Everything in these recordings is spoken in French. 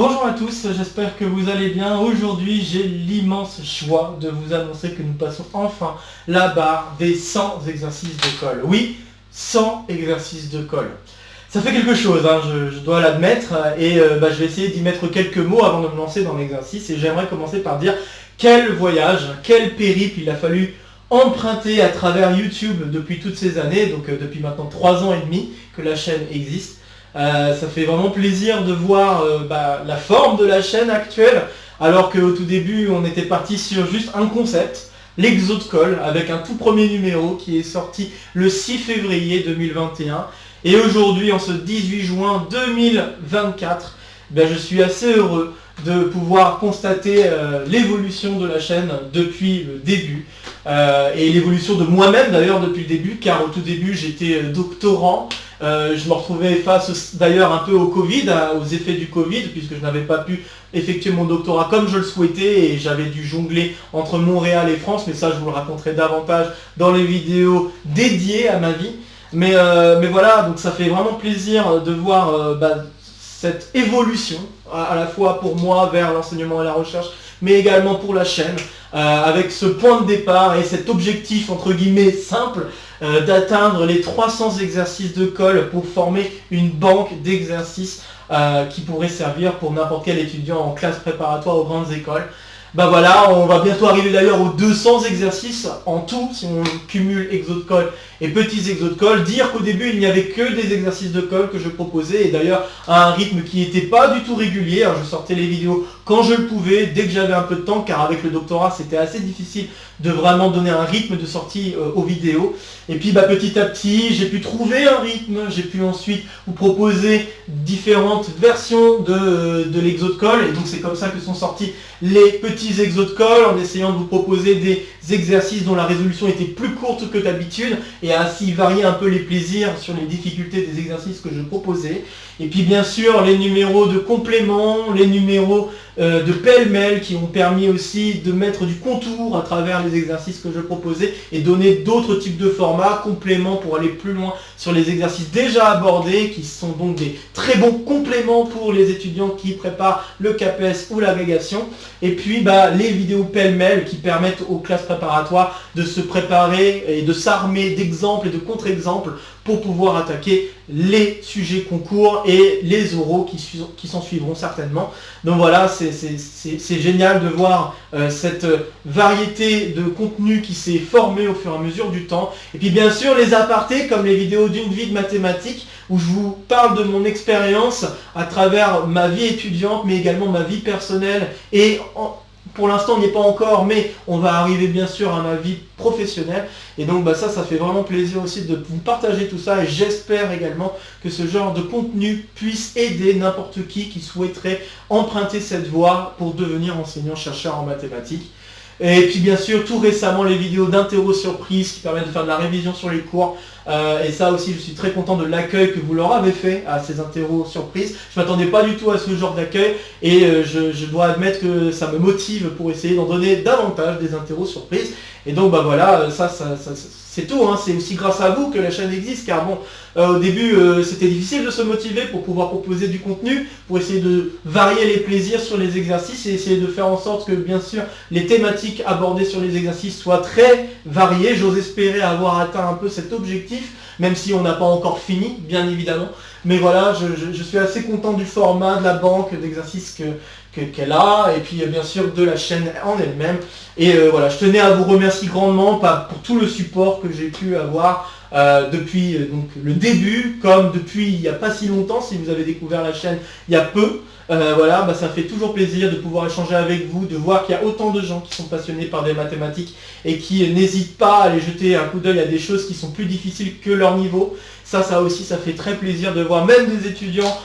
Bonjour à tous, j'espère que vous allez bien. Aujourd'hui, j'ai l'immense joie de vous annoncer que nous passons enfin la barre des 100 exercices de colle. Oui, 100 exercices de colle. Ça fait quelque chose, hein, je dois l'admettre, et je vais essayer d'y mettre quelques mots avant de me lancer dans l'exercice. Et j'aimerais commencer par dire quel voyage, quel périple il a fallu emprunter à travers YouTube depuis toutes ces années, donc depuis maintenant 3 ans et demi que la chaîne existe. Ça fait vraiment plaisir de voir la forme de la chaîne actuelle, alors qu'au tout début on était parti sur juste un concept, l'exo de colle, avec un tout premier numéro qui est sorti le 6 février 2021. Et aujourd'hui, en ce 18 juin 2024, je suis assez heureux de pouvoir constater l'évolution de la chaîne depuis le début, et l'évolution de moi-même d'ailleurs depuis le début, car au tout début j'étais doctorant. Je me retrouvais face d'ailleurs un peu au Covid, aux effets du Covid, puisque je n'avais pas pu effectuer mon doctorat comme je le souhaitais et j'avais dû jongler entre Montréal et France, mais ça je vous le raconterai davantage dans les vidéos dédiées à ma vie. Mais voilà, donc ça fait vraiment plaisir de voir cette évolution, à la fois pour moi vers l'enseignement et la recherche, mais également pour la chaîne, avec ce point de départ et cet objectif entre guillemets simple, d'atteindre les 300 exercices de colle pour former une banque d'exercices qui pourrait servir pour n'importe quel étudiant en classe préparatoire aux grandes écoles. Voilà, on va bientôt arriver d'ailleurs aux 200 exercices en tout, si on cumule exo de colle et petits exos de colle. Dire qu'au début il n'y avait que des exercices de colle que je proposais, et d'ailleurs à un rythme qui n'était pas du tout régulier. Alors, je sortais les vidéos quand je le pouvais, dès que j'avais un peu de temps, car avec le doctorat c'était assez difficile de vraiment donner un rythme de sortie aux vidéos. Et puis petit à petit j'ai pu trouver un rythme, j'ai pu ensuite vous proposer différentes versions de l'exo de colle, et donc c'est comme ça que sont sortis les petits exos de colle, en essayant de vous proposer des exercices dont la résolution était plus courte que d'habitude, et à ainsi varier un peu les plaisirs sur les difficultés des exercices que je proposais. Et puis bien sûr les numéros de complément, les numéros de pêle-mêle qui ont permis aussi de mettre du contour à travers les exercices que je proposais et donner d'autres types de formats compléments pour aller plus loin sur les exercices déjà abordés, qui sont donc des très bons compléments pour les étudiants qui préparent le CAPES ou l'agrégation. Et puis les vidéos pêle-mêle qui permettent aux classes préparatoires de se préparer et de s'armer d'exemples et de contre-exemples pour pouvoir attaquer les sujets concours et les oraux qui s'en suivront certainement. Donc voilà, c'est génial de voir cette variété de contenu qui s'est formée au fur et à mesure du temps. Et puis bien sûr les apartés comme les vidéos d'une vie de mathématiques, où je vous parle de mon expérience à travers ma vie étudiante, mais également ma vie personnelle, et pour l'instant on n'y est pas encore, mais on va arriver bien sûr à ma vie professionnelle. Et donc ça fait vraiment plaisir aussi de vous partager tout ça, et j'espère également que ce genre de contenu puisse aider n'importe qui souhaiterait emprunter cette voie pour devenir enseignant-chercheur en mathématiques. Et puis bien sûr tout récemment les vidéos d'interro surprise qui permettent de faire de la révision sur les cours, et ça aussi je suis très content de l'accueil que vous leur avez fait à ces interros surprises. Je ne m'attendais pas du tout à ce genre d'accueil, et je dois admettre que ça me motive pour essayer d'en donner davantage des interros surprises. Et donc voilà, ça c'est tout, hein. C'est aussi grâce à vous que la chaîne existe, car au début c'était difficile de se motiver pour pouvoir proposer du contenu, pour essayer de varier les plaisirs sur les exercices et essayer de faire en sorte que bien sûr les thématiques abordées sur les exercices soient très variées. J'ose espérer avoir atteint un peu cet objectif, même si on n'a pas encore fini, bien évidemment. Mais voilà, je suis assez content du format, de la banque d'exercices qu'elle a, et puis bien sûr de la chaîne en elle-même. Et voilà, je tenais à vous remercier grandement pour tout le support que j'ai pu avoir depuis le début, comme depuis il n'y a pas si longtemps, si vous avez découvert la chaîne il y a peu. Ça fait toujours plaisir de pouvoir échanger avec vous, de voir qu'il y a autant de gens qui sont passionnés par des mathématiques et qui n'hésitent pas à aller jeter un coup d'œil à des choses qui sont plus difficiles que leur niveau. Ça aussi, ça fait très plaisir de voir même des étudiants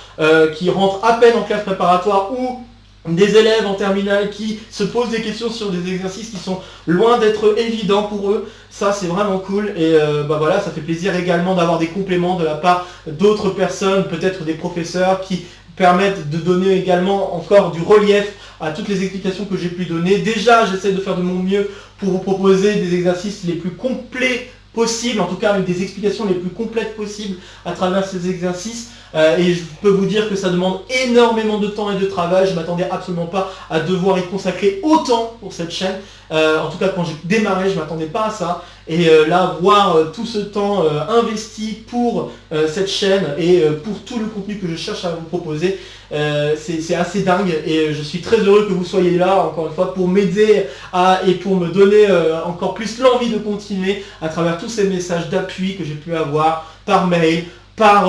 qui rentrent à peine en classe préparatoire, ou des élèves en terminale qui se posent des questions sur des exercices qui sont loin d'être évidents pour eux. Ça c'est vraiment cool, et voilà, ça fait plaisir également d'avoir des compléments de la part d'autres personnes, peut-être des professeurs, qui permettent de donner également encore du relief à toutes les explications que j'ai pu donner. Déjà j'essaie de faire de mon mieux pour vous proposer des exercices les plus complets possible, en tout cas avec des explications les plus complètes possibles à travers ces exercices. Et je peux vous dire que ça demande énormément de temps et de travail. Je ne m'attendais absolument pas à devoir y consacrer autant pour cette chaîne. En tout cas, quand j'ai démarré, je ne m'attendais pas à ça. Et là, voir tout ce temps investi pour cette chaîne et pour tout le contenu que je cherche à vous proposer, c'est assez dingue. Et je suis très heureux que vous soyez là, encore une fois, pour m'aider et pour me donner encore plus l'envie de continuer à travers tous ces messages d'appui que j'ai pu avoir par mail, par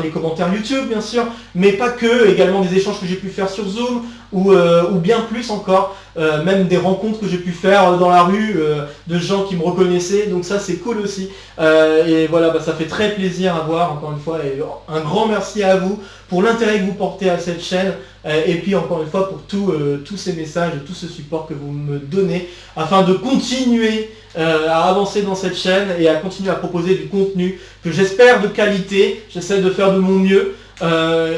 les commentaires YouTube bien sûr, mais pas que, également des échanges que j'ai pu faire sur Zoom ou bien plus encore, même des rencontres que j'ai pu faire dans la rue de gens qui me reconnaissaient, donc ça c'est cool aussi. Et voilà, ça fait très plaisir à voir encore une fois, et un grand merci à vous pour l'intérêt que vous portez à cette chaîne, et puis encore une fois pour tous ces messages et tout ce support que vous me donnez afin de continuer à avancer dans cette chaîne et à continuer à proposer du contenu que j'espère de qualité. J'essaie de faire de mon mieux,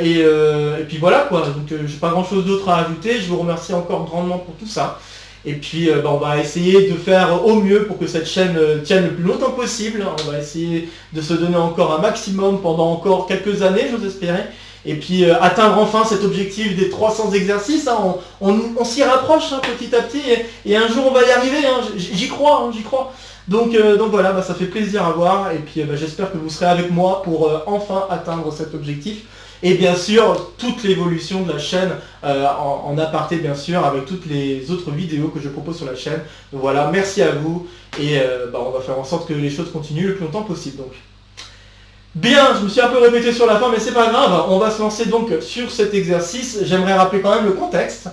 et puis voilà quoi, donc j'ai pas grand chose d'autre à ajouter. Je vous remercie encore grandement pour tout ça, et puis on va essayer de faire au mieux pour que cette chaîne tienne le plus longtemps possible. On va essayer de se donner encore un maximum pendant encore quelques années, j'ose espérer, et puis atteindre enfin cet objectif des 300 exercices, hein. On s'y rapproche petit à petit, et un jour on va y arriver, hein. J'y crois, j'y crois. Donc voilà, ça fait plaisir à voir, et puis j'espère que vous serez avec moi pour enfin atteindre cet objectif. Et bien sûr, toute l'évolution de la chaîne en aparté, bien sûr, avec toutes les autres vidéos que je propose sur la chaîne. Donc voilà, merci à vous, et on va faire en sorte que les choses continuent le plus longtemps possible. Donc. Bien, je me suis un peu répété sur la fin, mais c'est pas grave, on va se lancer donc sur cet exercice. J'aimerais rappeler quand même le contexte.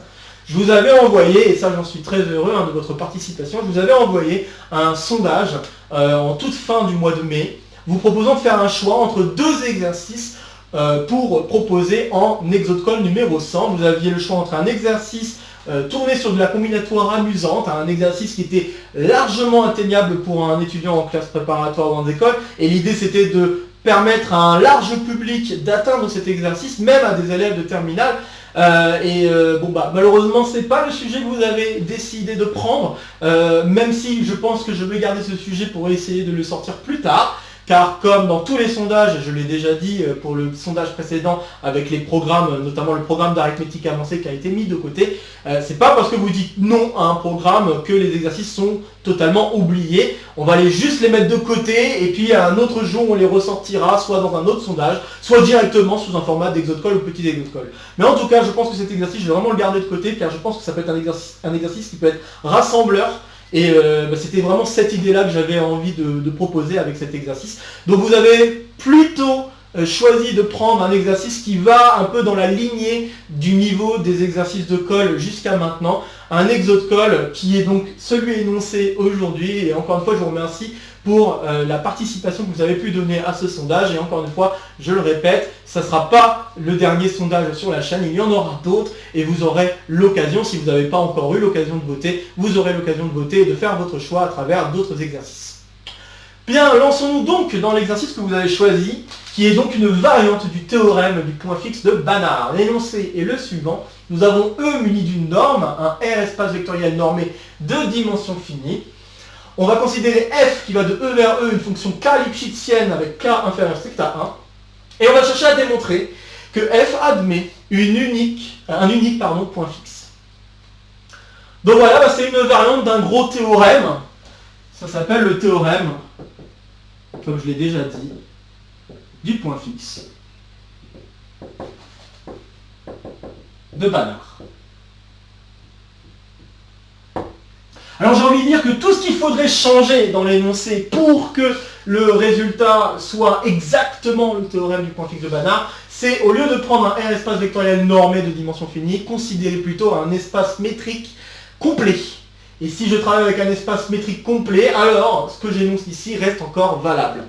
Je vous avais envoyé, et ça j'en suis très heureux de votre participation, je vous avais envoyé un sondage en toute fin du mois de mai, vous proposant de faire un choix entre deux exercices pour proposer en Exode-Call numéro 100. Vous aviez le choix entre un exercice tourné sur de la combinatoire amusante, un exercice qui était largement atteignable pour un étudiant en classe préparatoire ou en école, et l'idée c'était de permettre à un large public d'atteindre cet exercice, même à des élèves de terminale. Malheureusement c'est pas le sujet que vous avez décidé de prendre, même si je pense que je vais garder ce sujet pour essayer de le sortir plus tard, car comme dans tous les sondages, je l'ai déjà dit pour le sondage précédent avec les programmes, notamment le programme d'arithmétique avancée qui a été mis de côté, c'est pas parce que vous dites non à un programme que les exercices sont totalement oubliés. On va juste les mettre de côté, et puis à un autre jour on les ressortira, soit dans un autre sondage, soit directement sous un format d'Exode-Call ou petit Exode-Call. Mais en tout cas, je pense que cet exercice, je vais vraiment le garder de côté, car je pense que ça peut être un exercice qui peut être rassembleur. Et c'était vraiment cette idée-là que j'avais envie de proposer avec cet exercice. Donc vous avez plutôt choisi de prendre un exercice qui va un peu dans la lignée du niveau des exercices de colle jusqu'à maintenant. Un Exode-Call qui est donc celui énoncé aujourd'hui. Et encore une fois, je vous remercie pour la participation que vous avez pu donner à ce sondage. Et encore une fois, je le répète, ça ne sera pas le dernier sondage sur la chaîne, il y en aura d'autres, et vous aurez l'occasion, si vous n'avez pas encore eu l'occasion de voter, vous aurez l'occasion de voter et de faire votre choix à travers d'autres exercices. Bien, lançons-nous donc dans l'exercice que vous avez choisi, qui est donc une variante du théorème du point fixe de Banach. L'énoncé est le suivant: nous avons E muni d'une norme, un R espace vectoriel normé de dimension finie. On va considérer f qui va de E vers E une fonction k lipschitzienne avec k inférieur strict à 1. Et on va chercher à démontrer que f admet un unique point fixe. Donc voilà, c'est une variante d'un gros théorème. Ça s'appelle le théorème, comme je l'ai déjà dit, du point fixe de Banach. Alors j'ai envie de dire que tout ce qu'il faudrait changer dans l'énoncé pour que le résultat soit exactement le théorème du point fixe de Banach, c'est, au lieu de prendre un R espace vectoriel normé de dimension finie, considérer plutôt un espace métrique complet. Et si je travaille avec un espace métrique complet, alors ce que j'énonce ici reste encore valable.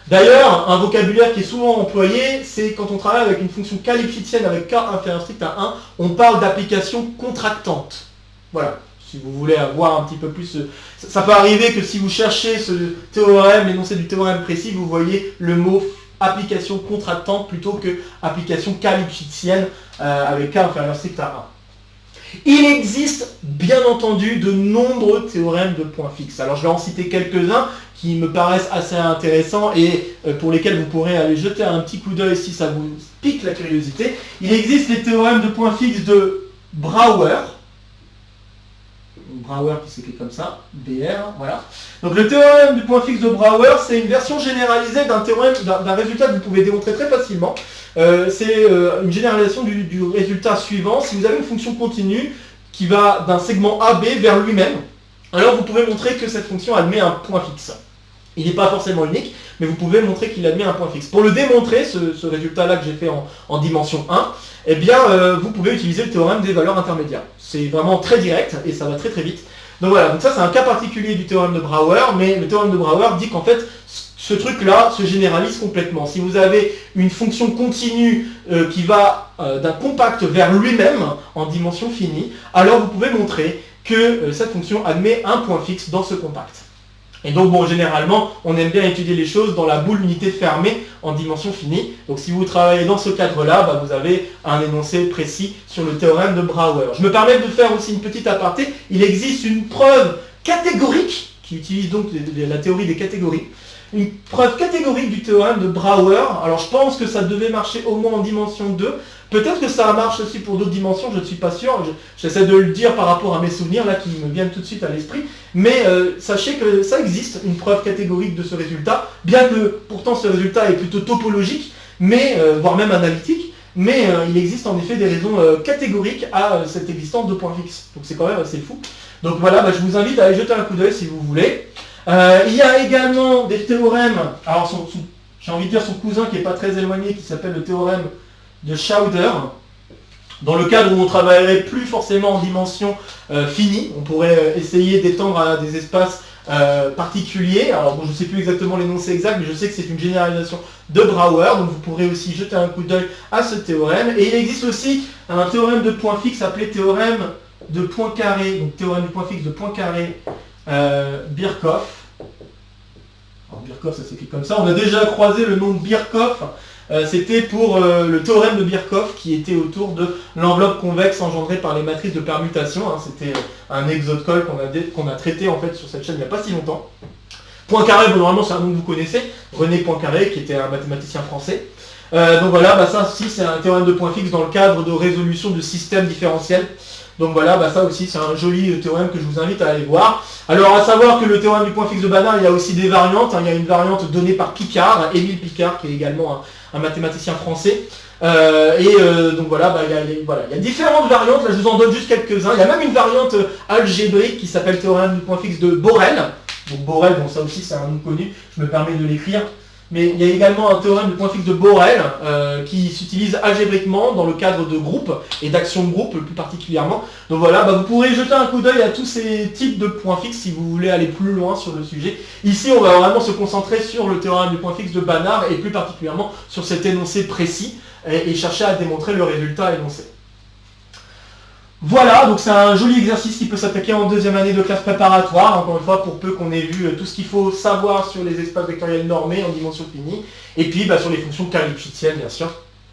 D'ailleurs, un vocabulaire qui est souvent employé, c'est quand on travaille avec une fonction k lipschitzienne avec k inférieur strict à 1, on parle d'application contractante. Voilà. Si vous voulez avoir un petit peu plus... Ça peut arriver que si vous cherchez ce théorème, l'énoncé du théorème précis, vous voyez le mot application contractante plutôt que application k lipschitzienne avec k inférieur strict à 1. Il existe bien entendu de nombreux théorèmes de points fixes. Alors je vais en citer quelques-uns qui me paraissent assez intéressants et pour lesquels vous pourrez aller jeter un petit coup d'œil si ça vous pique la curiosité. Il existe les théorèmes de points fixes de Brouwer. Brouwer qui s'écrit comme ça, BR, voilà. Donc le théorème du point fixe de Brouwer, c'est une version généralisée d'un théorème, d'un résultat que vous pouvez démontrer très facilement. C'est une généralisation du résultat suivant. Si vous avez une fonction continue qui va d'un segment AB vers lui-même, alors vous pouvez montrer que cette fonction admet un point fixe. Il n'est pas forcément unique, mais vous pouvez montrer qu'il admet un point fixe. Pour le démontrer, ce résultat-là que j'ai fait en dimension 1, eh bien, vous pouvez utiliser le théorème des valeurs intermédiaires. C'est vraiment très direct et ça va très très vite. Donc voilà, donc ça c'est un cas particulier du théorème de Brouwer, mais le théorème de Brouwer dit qu'en fait, ce truc-là se généralise complètement. Si vous avez une fonction continue qui va d'un compact vers lui-même en dimension finie, alors vous pouvez montrer que cette fonction admet un point fixe dans ce compact. Et donc, bon, généralement, on aime bien étudier les choses dans la boule unité fermée en dimension finie. Donc, si vous travaillez dans ce cadre-là, bah, vous avez un énoncé précis sur le théorème de Brouwer. Je me permets de faire aussi une petite aparté. Il existe une preuve catégorique, qui utilise donc la théorie des catégories, une preuve catégorique du théorème de Brouwer. Alors, je pense que ça devait marcher au moins en dimension 2. Peut-être que ça marche aussi pour d'autres dimensions, je ne suis pas sûr. J'essaie de le dire par rapport à mes souvenirs, là, qui me viennent tout de suite à l'esprit. Mais sachez que ça existe, une preuve catégorique de ce résultat, bien que pourtant ce résultat est plutôt topologique, mais, voire même analytique, mais il existe en effet des raisons catégoriques à cette existence de points fixes. Donc c'est quand même assez fou. Donc voilà, bah, je vous invite à aller jeter un coup d'œil si vous voulez. Il y a également des théorèmes, alors j'ai envie de dire son cousin qui n'est pas très éloigné, qui s'appelle le théorème de Schauder, dans le cadre où on travaillerait plus forcément en dimension finie. On pourrait essayer d'étendre à des espaces particuliers. Alors bon, je ne sais plus exactement l'énoncé exact, mais je sais que c'est une généralisation de Brouwer, donc vous pourrez aussi jeter un coup d'œil à ce théorème. Et il existe aussi un théorème de point fixe appelé théorème de point carré, donc théorème du point fixe de point carré Birkhoff. Alors Birkhoff, ça s'écrit comme ça. On a déjà croisé le nom de Birkhoff. C'était pour le théorème de Birkhoff qui était autour de l'enveloppe convexe engendrée par les matrices de permutation. Hein. C'était un exode-col qu'on a traité en fait sur cette chaîne il n'y a pas si longtemps. Poincaré, bon, normalement c'est un nom que vous connaissez, René Poincaré qui était un mathématicien français. Donc voilà, bah, ça aussi c'est un théorème de point fixe dans le cadre de résolution de systèmes différentiels. Donc voilà, bah, ça aussi c'est un joli théorème que je vous invite à aller voir. Alors à savoir que le théorème du point fixe de Banach, il y a aussi des variantes. Hein. Il y a une variante donnée par Picard, Émile Picard, qui est également un mathématicien français. Donc voilà, bah, il y a différentes variantes, là je vous en donne juste quelques-uns. Il y a même une variante algébrique qui s'appelle théorème du point fixe de Borel. Donc Borel, bon ça aussi c'est un nom connu, je me permets de l'écrire. Mais il y a également un théorème du point fixe de Borel qui s'utilise algébriquement dans le cadre de groupes et d'actions de groupe plus particulièrement. Donc voilà, bah, vous pourrez jeter un coup d'œil à tous ces types de points fixes si vous voulez aller plus loin sur le sujet. Ici, on va vraiment se concentrer sur le théorème du point fixe de Banach et plus particulièrement sur cet énoncé précis et chercher à démontrer le résultat énoncé. Voilà, donc c'est un joli exercice qui peut s'attaquer en deuxième année de classe préparatoire, encore une fois pour peu qu'on ait vu tout ce qu'il faut savoir sur les espaces vectoriels normés en dimension finie, et puis bah, sur les fonctions Cauchy-Lipschitziennes bien sûr.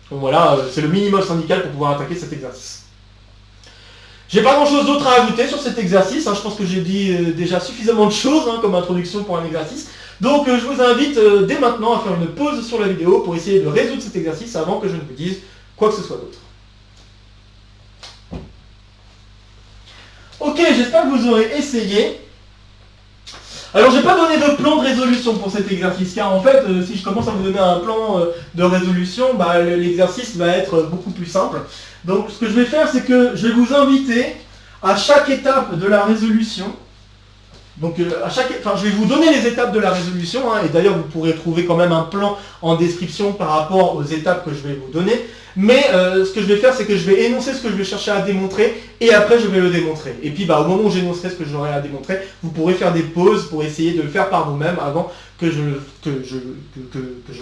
Donc voilà, c'est le minimum syndical pour pouvoir attaquer cet exercice. J'ai pas grand chose d'autre à ajouter sur cet exercice, hein. Je pense que j'ai dit déjà suffisamment de choses hein, comme introduction pour un exercice. Donc je vous invite dès maintenant à faire une pause sur la vidéo pour essayer de résoudre cet exercice avant que je ne vous dise quoi que ce soit d'autre. Ok, j'espère que vous aurez essayé. Alors, je n'ai pas donné de plan de résolution pour cet exercice, car en fait, si je commence à vous donner un plan de résolution, bah, l'exercice va être beaucoup plus simple. Donc, ce que je vais faire, c'est que je vais vous inviter à chaque étape de la résolution. Donc, je vais vous donner les étapes de la résolution, hein, et d'ailleurs, vous pourrez trouver quand même un plan en description par rapport aux étapes que je vais vous donner. Mais ce que je vais faire, c'est que je vais énoncer ce que je vais chercher à démontrer, et après je vais le démontrer. Et puis bah, au moment où j'énoncerai ce que j'aurai à démontrer, vous pourrez faire des pauses pour essayer de le faire par vous-même avant que je le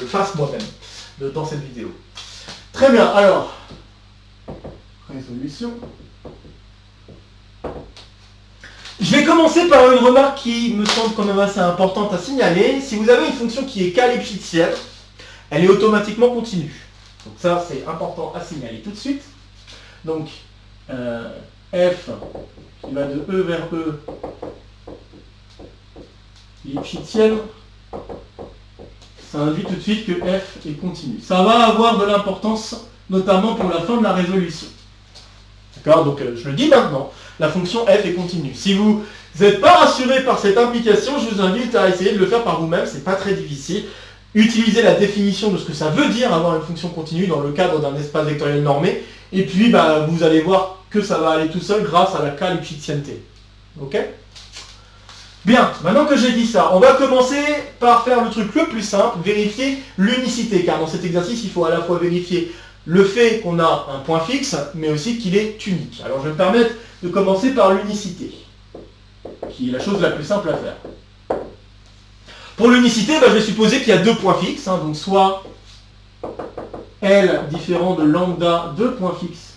fasse moi-même dans cette vidéo. Très bien, alors, résolution. Je vais commencer par une remarque qui me semble quand même assez importante à signaler. Si vous avez une fonction qui est Cauchy-Lipschitzienne, elle est automatiquement continue. Donc ça, c'est important à signaler tout de suite. Donc, f qui va de E vers E Lipschitzienne, ça induit tout de suite que f est continu. Ça va avoir de l'importance, notamment pour la fin de la résolution. D'accord? Donc je le dis maintenant, la fonction f est continue. Si vous n'êtes pas rassuré par cette implication, je vous invite à essayer de le faire par vous-même, c'est pas très difficile. Utilisez la définition de ce que ça veut dire avoir une fonction continue dans le cadre d'un espace vectoriel normé, et puis vous allez voir que ça va aller tout seul grâce à la K-Lipschitzienneté. Ok? Bien, maintenant que j'ai dit ça, on va commencer par faire le truc le plus simple, vérifier l'unicité, car dans cet exercice, il faut à la fois vérifier le fait qu'on a un point fixe, mais aussi qu'il est unique. Alors je vais me permettre de commencer par l'unicité, qui est la chose la plus simple à faire. Pour l'unicité, je vais supposer qu'il y a deux points fixes, donc soit L différent de lambda, deux points fixes,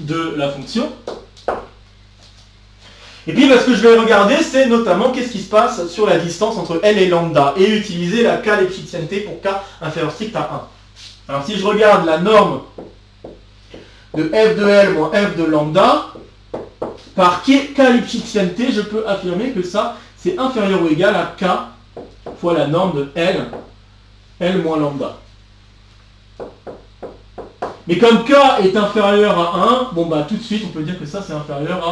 de la fonction. Et puis ce que je vais regarder, c'est notamment qu'est-ce qui se passe sur la distance entre L et lambda, et utiliser la K-Lipschitzienneté pour K inférieur strict à 1. Alors si je regarde la norme de f de L moins f de lambda, par K-Lipschitzienneté, je peux affirmer que ça, c'est inférieur ou égal à K fois la norme de L moins lambda. Mais comme K est inférieur à 1, tout de suite, on peut dire que ça, c'est inférieur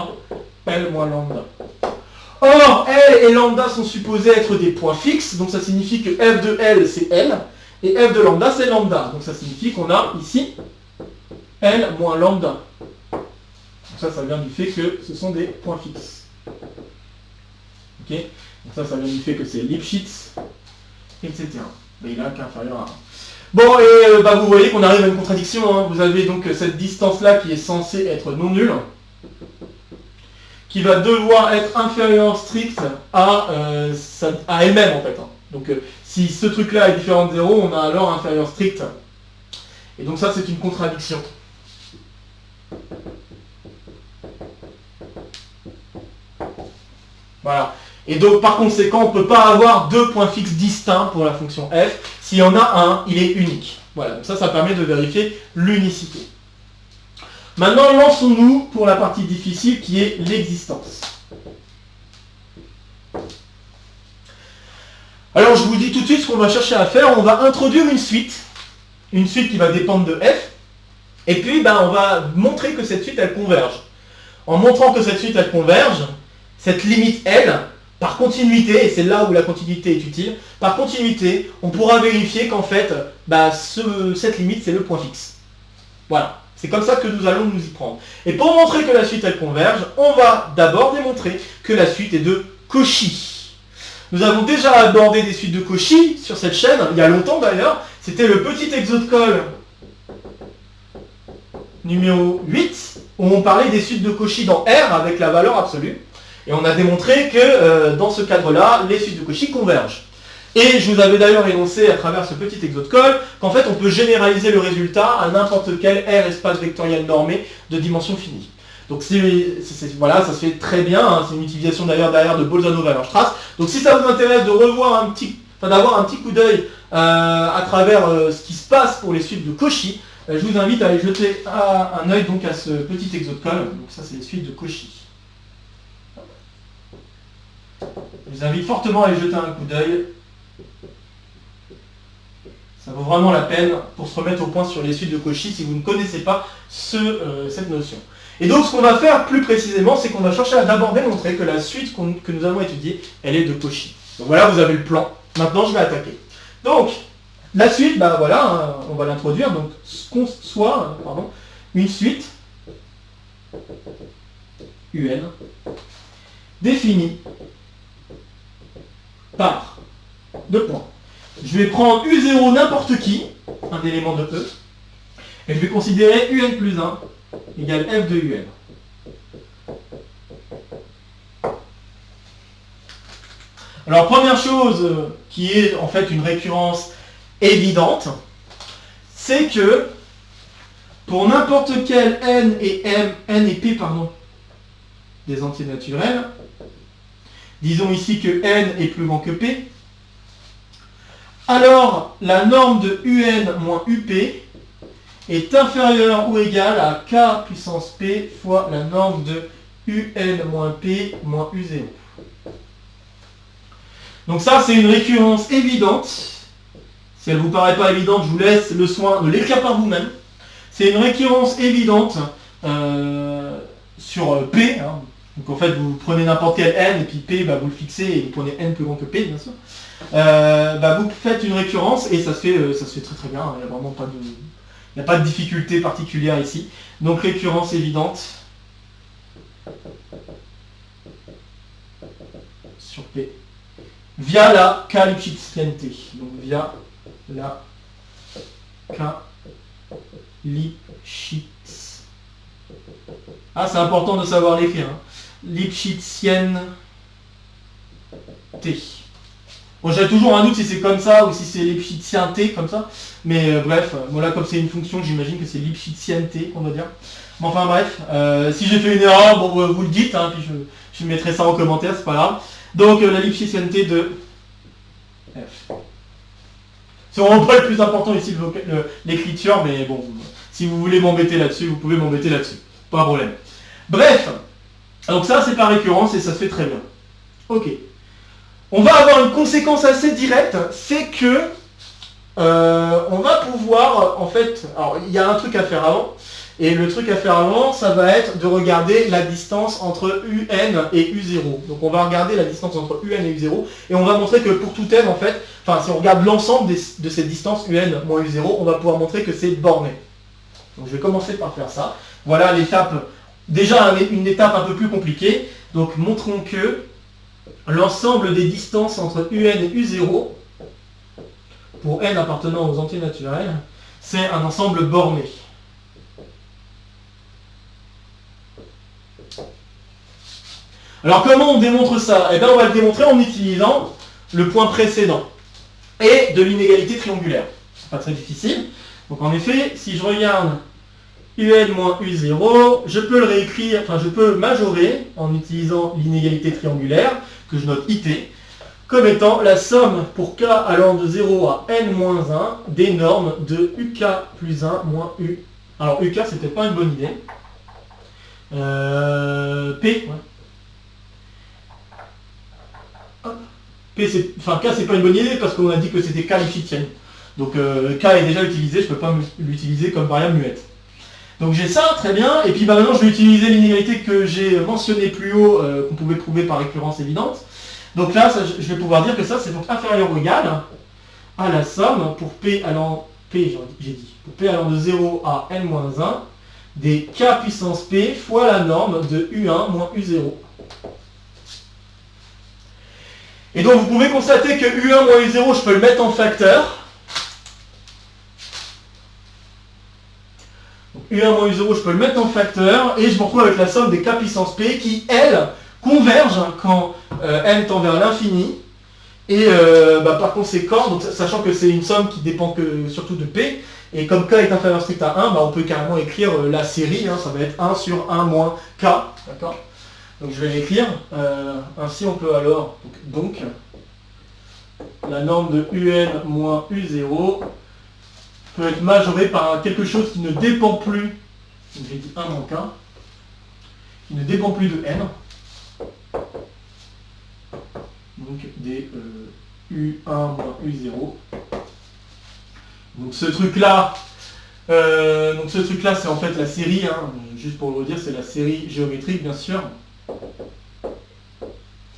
à L moins lambda. Or, L et lambda sont supposés être des points fixes, donc ça signifie que f de L, c'est L, et f de lambda, c'est lambda. Donc ça signifie qu'on a ici L moins lambda. Donc ça vient du fait que ce sont des points fixes. Ok? Donc ça vient du fait que c'est Lipschitz, etc. Et il a qu'inférieur à 1. Bon, et vous voyez qu'on arrive à une contradiction. Vous avez donc cette distance-là qui est censée être non nulle, qui va devoir être inférieure stricte à elle-même, en fait. Donc si ce truc-là est différent de 0, on a alors inférieur strict. Et donc ça, c'est une contradiction. Voilà. Et donc, par conséquent, on ne peut pas avoir deux points fixes distincts pour la fonction f. S'il y en a un, il est unique. Voilà, donc ça permet de vérifier l'unicité. Maintenant, lançons-nous pour la partie difficile qui est l'existence. Alors, je vous dis tout de suite ce qu'on va chercher à faire. On va introduire une suite qui va dépendre de f. Et puis, on va montrer que cette suite, elle converge. En montrant que cette suite, elle converge, cette limite L, par continuité, et c'est là où la continuité est utile, par continuité, on pourra vérifier qu'en fait, cette limite, c'est le point fixe. Voilà, c'est comme ça que nous allons nous y prendre. Et pour montrer que la suite, elle converge, on va d'abord démontrer que la suite est de Cauchy. Nous avons déjà abordé des suites de Cauchy sur cette chaîne, il y a longtemps d'ailleurs, c'était le petit exo de colle numéro 8, où on parlait des suites de Cauchy dans R avec la valeur absolue. Et on a démontré que dans ce cadre-là, les suites de Cauchy convergent. Et je vous avais d'ailleurs énoncé à travers ce petit exo de colle qu'en fait on peut généraliser le résultat à n'importe quel R espace vectoriel normé de dimension finie. Donc voilà, ça se fait très bien, c'est une utilisation d'ailleurs derrière de Bolzano-Wallerstrass. Donc si ça vous intéresse de revoir d'avoir un petit coup d'œil à travers ce qui se passe pour les suites de Cauchy, je vous invite à aller jeter un œil donc à ce petit exo de colle. Donc ça c'est les suites de Cauchy. Je vous invite fortement à aller jeter un coup d'œil. Ça vaut vraiment la peine pour se remettre au point sur les suites de Cauchy si vous ne connaissez pas cette notion. Et donc ce qu'on va faire plus précisément, c'est qu'on va chercher à d'abord démontrer que la suite que nous allons étudier, elle est de Cauchy. Donc voilà, vous avez le plan. Maintenant, je vais attaquer. Donc, la suite, voilà, on va l'introduire. Donc, soit une suite UN définie par deux points. Je vais prendre U0 n'importe qui, un élément de E, et je vais considérer UN plus 1 égale F de UN. Alors première chose qui est en fait une récurrence évidente, c'est que pour n'importe quel N et P des entiers naturels, disons ici que N est plus grand que P, alors la norme de UN moins UP est inférieure ou égale à K puissance P fois la norme de UN moins P moins U0. Donc ça, c'est une récurrence évidente. Si elle ne vous paraît pas évidente, je vous laisse le soin de l'écrire par vous-même. C'est une récurrence évidente sur P. Hein. Donc en fait, vous prenez n'importe quel N et puis P, bah, vous le fixez et vous prenez N plus grand que P, bien sûr. Vous faites une récurrence et ça se fait très très bien. Il n'y a vraiment pas de... Il n'y a pas de difficulté particulière ici. Donc récurrence évidente sur P via la K-Lipschitzienne-T. Donc via la K-Lipschitz. Ah, c'est important de savoir l'écrire. Hein. Lipschitzienne-T. Bon, j'ai toujours un doute si c'est comme ça ou si c'est Lipschitzien-T comme ça. Mais bref, voilà, comme c'est une fonction, j'imagine que c'est Lipschitzien-T qu'on va dire. Mais enfin bref, si j'ai fait une erreur, bon, vous le dites, hein, puis je mettrai ça en commentaire, c'est pas grave. Donc la Lipschitzienne-T de F. C'est vraiment pas le plus important ici l'écriture, mais bon, si vous voulez m'embêter là-dessus, vous pouvez m'embêter là-dessus. Pas de problème. Bref, donc ça c'est par récurrence et ça se fait très bien. Ok. On va avoir une conséquence assez directe, c'est que on va pouvoir, en fait, alors il y a un truc à faire avant, et le truc à faire avant, ça va être de regarder la distance entre UN et U0. Donc on va regarder la distance entre UN et U0, et on va montrer que pour tout N, en fait, enfin si on regarde l'ensemble de ces distances UN moins U0, on va pouvoir montrer que c'est borné. Donc je vais commencer par faire ça. Voilà l'étape, déjà une étape un peu plus compliquée, donc montrons que l'ensemble des distances entre UN et U0, pour N appartenant aux entiers naturels, c'est un ensemble borné. Alors comment on démontre ça? Eh bien on va le démontrer en utilisant le point précédent et de l'inégalité triangulaire. C'est pas très difficile. Donc en effet, si je regarde UN moins U0, je peux le réécrire, enfin je peux majorer en utilisant l'inégalité triangulaire, que je note IT, comme étant la somme pour k allant de 0 à n-1 des normes de uk plus 1 moins u. Alors uk c'est peut-être pas une bonne idée. P, ouais. P enfin k c'est pas une bonne idée parce qu'on a dit que c'était k Lipschitzienne. Donc k est déjà utilisé, je peux pas l'utiliser comme variable muette. Donc j'ai ça, très bien, et puis maintenant je vais utiliser l'inégalité que j'ai mentionnée plus haut, qu'on pouvait prouver par récurrence évidente. Donc là, je vais pouvoir dire que ça c'est donc inférieur ou égal à la somme pour P allant, pour P allant de 0 à n-1 des k puissance P fois la norme de U1 moins U0. Et donc vous pouvez constater que U1 moins U0, je peux le mettre en facteur. U1 moins U0, je peux le mettre en facteur, et je me retrouve avec la somme des k puissance P qui, elles, convergent quand n tend vers l'infini. Et par conséquent, donc, sachant que c'est une somme qui dépend que surtout de P, et comme k est inférieur strict à 1, on peut carrément écrire la série, hein, ça va être 1 sur 1 moins k, d'accord? Donc je vais l'écrire, ainsi on peut alors, donc la norme de UN moins U0 peut être majorée par quelque chose qui ne dépend plus, j'ai dit 1 moins k, qui ne dépend plus de n, donc des U1 moins U0. Donc ce truc là c'est en fait la série, hein, juste pour le redire, c'est la série géométrique bien sûr,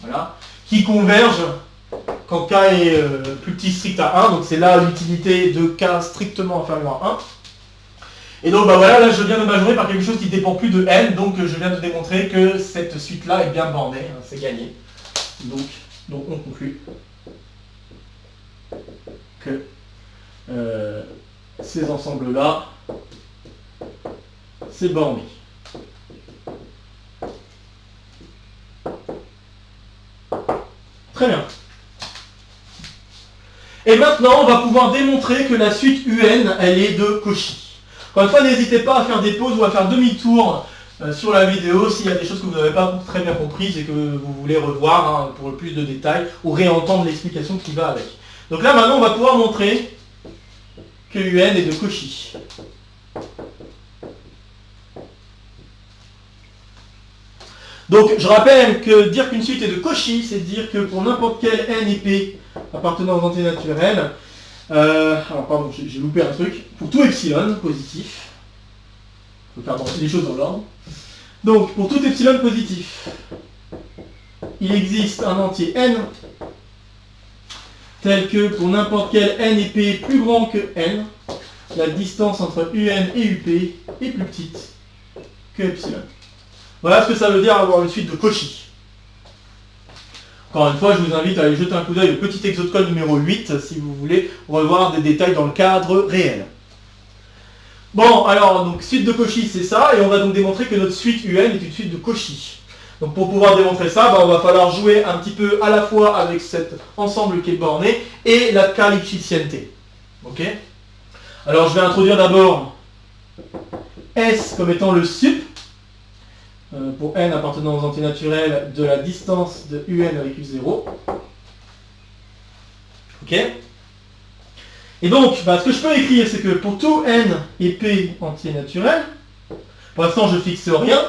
voilà, qui converge quand k est plus petit strict à 1, donc c'est là l'utilité de k strictement inférieur à 1. Et donc voilà, là je viens de majorer par quelque chose qui ne dépend plus de n, donc je viens de démontrer que cette suite-là est bien bornée, hein, c'est gagné. Donc on conclut que ces ensembles-là, c'est borné. Très bien. Et maintenant, on va pouvoir démontrer que la suite UN, elle est de Cauchy. Encore une fois, n'hésitez pas à faire des pauses ou à faire demi-tour sur la vidéo s'il y a des choses que vous n'avez pas très bien comprises et que vous voulez revoir, hein, pour plus de détails ou réentendre l'explication qui va avec. Donc là, maintenant, on va pouvoir montrer que UN est de Cauchy. Donc je rappelle que dire qu'une suite est de Cauchy, c'est dire que pour n'importe quel n et p appartenant aux entiers naturels, alors pardon, j'ai loupé un truc, pour tout epsilon positif, il faut faire les choses dans l'ordre, donc pour tout epsilon positif, il existe un entier n, tel que pour n'importe quel n et p plus grand que n, la distance entre un et up est plus petite que epsilon. Voilà ce que ça veut dire avoir une suite de Cauchy. Encore une fois, je vous invite à aller jeter un coup d'œil au petit exo de code numéro 8 si vous voulez revoir des détails dans le cadre réel. Bon, alors, donc suite de Cauchy, c'est ça, et on va donc démontrer que notre suite UN est une suite de Cauchy. Donc pour pouvoir démontrer ça, on va falloir jouer un petit peu à la fois avec cet ensemble qui est borné et la qualificiente. Ok? Alors je vais introduire d'abord S comme étant le sup, pour n appartenant aux entiers naturels de la distance de un avec u0. Ok? Et donc, ce que je peux écrire, c'est que pour tout n et p entiers naturels, pour l'instant je fixe rien,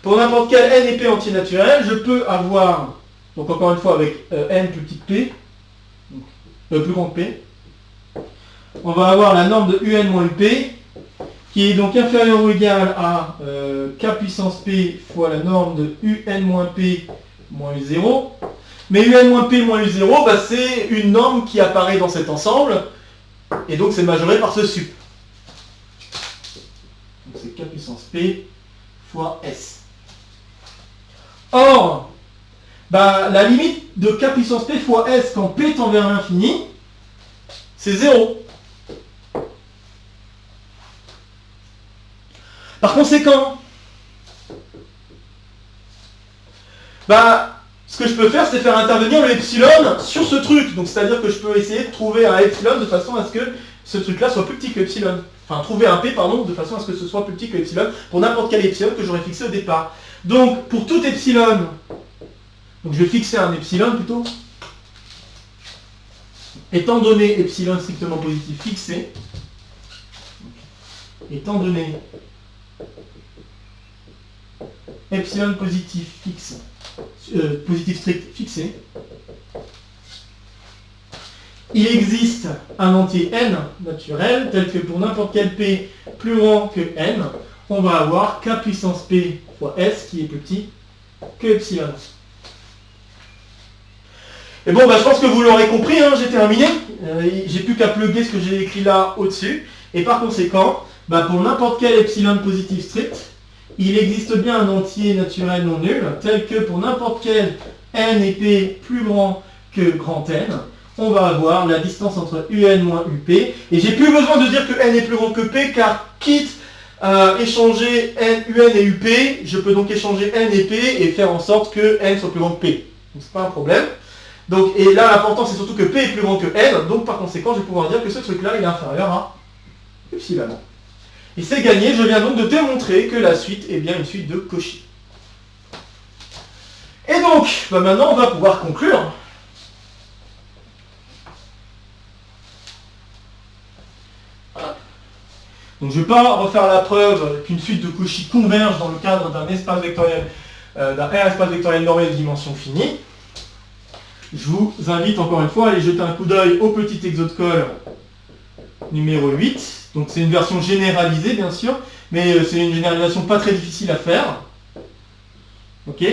pour n'importe quel n et p entier naturel, je peux avoir, donc encore une fois avec n plus petit que p, plus grand que p, on va avoir la norme de un moins up, qui est donc inférieur ou égal à k puissance p fois la norme de un moins p moins u0. Mais un moins p moins u0, c'est une norme qui apparaît dans cet ensemble, et donc c'est majoré par ce sup. Donc c'est k puissance p fois s. Or, la limite de k puissance p fois s quand p tend vers l'infini, c'est 0. Par conséquent, ce que je peux faire, c'est faire intervenir le epsilon sur ce truc. Donc c'est-à-dire que je peux essayer de trouver un epsilon de façon à ce que ce truc-là soit plus petit que epsilon. Enfin, trouver un p, de façon à ce que ce soit plus petit que epsilon pour n'importe quel epsilon que j'aurais fixé au départ. Donc, pour tout epsilon, donc je vais fixer un epsilon plutôt, étant donné epsilon strictement positif fixé, étant donné epsilon positif fixe, positif strict fixé, il existe un entier n naturel tel que pour n'importe quel p plus grand que n, on va avoir k puissance p fois s qui est plus petit que epsilon. Et bon, je pense que vous l'aurez compris, j'ai terminé. J'ai plus qu'à plugger ce que j'ai écrit là au-dessus. Et par conséquent, pour n'importe quel epsilon positif strict, il existe bien un entier naturel non nul, tel que pour n'importe quel n et p plus grand que grand n, on va avoir la distance entre un moins up. Et j'ai plus besoin de dire que n est plus grand que p, car quitte à échanger un et up, je peux donc échanger n et p et faire en sorte que n soit plus grand que p. Donc c'est pas un problème. Donc, et là, l'important, c'est surtout que p est plus grand que n, donc par conséquent, je vais pouvoir dire que ce truc-là, il est inférieur à epsilon. Et c'est gagné, je viens donc de démontrer que la suite est bien une suite de Cauchy. Et donc, maintenant, on va pouvoir conclure. Voilà. Donc, je ne vais pas refaire la preuve qu'une suite de Cauchy converge dans le cadre d'un espace vectoriel, d'un R espace vectoriel normé de dimension finie. Je vous invite encore une fois à aller jeter un coup d'œil au petit exo de colle numéro 8. Donc c'est une version généralisée bien sûr, mais c'est une généralisation pas très difficile à faire. Ok.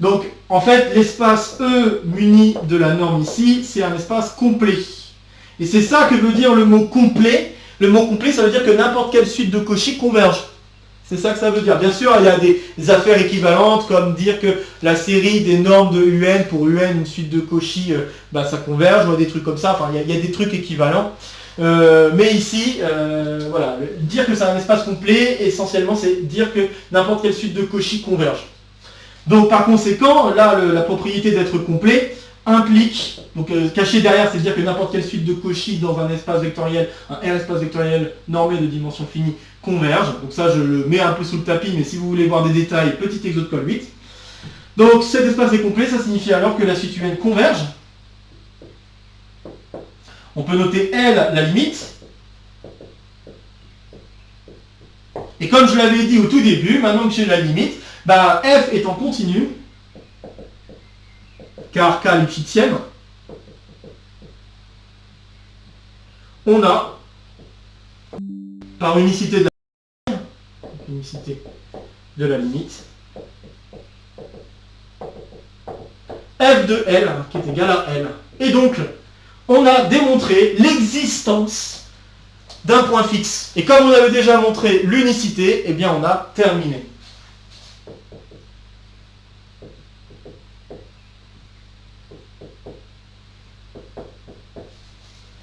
Donc en fait l'espace E muni de la norme ici, c'est un espace complet. Et c'est ça que veut dire le mot complet. Le mot complet, ça veut dire que n'importe quelle suite de Cauchy converge. C'est ça que ça veut dire. Bien sûr, il y a des affaires équivalentes, comme dire que la série des normes de UN, pour UN, une suite de Cauchy, ça converge, ou des trucs comme ça. Enfin, il y a des trucs équivalents. Mais ici, voilà, dire que c'est un espace complet, essentiellement, c'est dire que n'importe quelle suite de Cauchy converge. Donc, par conséquent, là, la propriété d'être complet implique, donc caché derrière, c'est dire que n'importe quelle suite de Cauchy dans un espace vectoriel, un R espace vectoriel normé de dimension finie, converge. Donc ça, je le mets un peu sous le tapis, mais si vous voulez voir des détails, petit exo de colle 8. Donc cet espace est complet, ça signifie alors que la suite UN converge. On peut noter L, la limite. Et comme je l'avais dit au tout début, maintenant que j'ai la limite, Bah, f étant continu, car k est huitième, on a, par unicité de la limite, f de L qui est égal à L. Et donc, on a démontré l'existence d'un point fixe. Et comme on avait déjà montré l'unicité, eh bien on a terminé.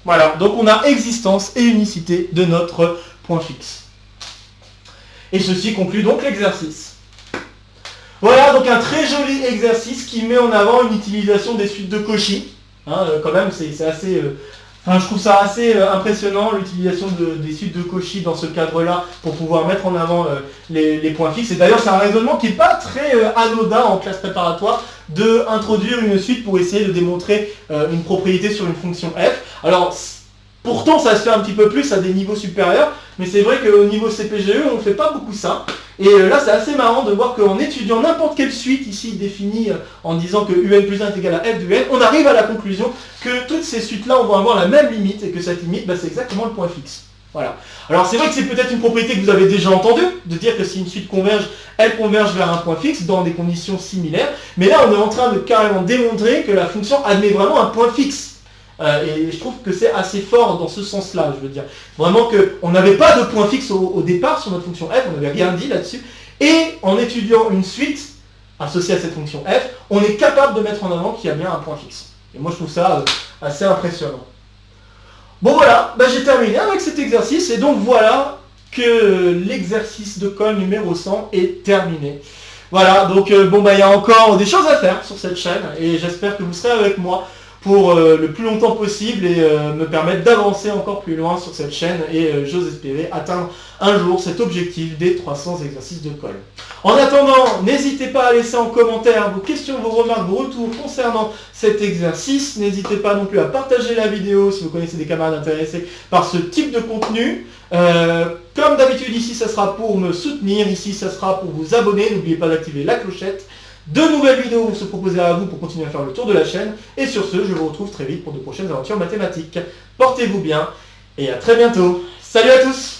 Voilà, donc on a existence et unicité de notre point fixe. Et ceci conclut donc l'exercice. Voilà donc un très joli exercice qui met en avant une utilisation des suites de Cauchy. Hein, quand même, c'est assez... je trouve ça assez impressionnant l'utilisation des suites de Cauchy dans ce cadre-là pour pouvoir mettre en avant les points fixes. Et d'ailleurs, c'est un raisonnement qui n'est pas très anodin en classe préparatoire d'introduire une suite pour essayer de démontrer une propriété sur une fonction f. Alors, pourtant, ça se fait un petit peu plus à des niveaux supérieurs, mais c'est vrai qu'au niveau CPGE, on ne fait pas beaucoup ça. Et là, c'est assez marrant de voir qu'en étudiant n'importe quelle suite ici définie en disant que un plus 1 est égal à f de n, on arrive à la conclusion que toutes ces suites-là vont avoir la même limite et que cette limite, bah, c'est exactement le point fixe. Voilà. Alors c'est vrai que c'est peut-être une propriété que vous avez déjà entendue, de dire que si une suite converge, elle converge vers un point fixe dans des conditions similaires. Mais là, on est en train de carrément démontrer que la fonction admet vraiment un point fixe. Et je trouve que c'est assez fort dans ce sens-là, je veux dire. Vraiment qu'on n'avait pas de point fixe au départ sur notre fonction f, on n'avait rien dit là-dessus. Et en étudiant une suite associée à cette fonction f, on est capable de mettre en avant qu'il y a bien un point fixe. Et moi je trouve ça assez impressionnant. Bon voilà, bah, j'ai terminé avec cet exercice, et donc voilà que l'exercice de colle numéro 100 est terminé. Voilà, donc bon bah il y a encore des choses à faire sur cette chaîne, et j'espère que vous serez avec moi pour le plus longtemps possible et me permettre d'avancer encore plus loin sur cette chaîne, et j'ose espérer atteindre un jour cet objectif des 300 exercices de colle. En attendant, n'hésitez pas à laisser en commentaire vos questions, vos remarques, vos retours concernant cet exercice. N'hésitez pas non plus à partager la vidéo si vous connaissez des camarades intéressés par ce type de contenu. Comme d'habitude, ici ça sera pour me soutenir, ici ça sera pour vous abonner. N'oubliez pas d'activer la clochette. De nouvelles vidéos vont se proposer à vous pour continuer à faire le tour de la chaîne. Et sur ce, je vous retrouve très vite pour de prochaines aventures mathématiques. Portez-vous bien et à très bientôt. Salut à tous!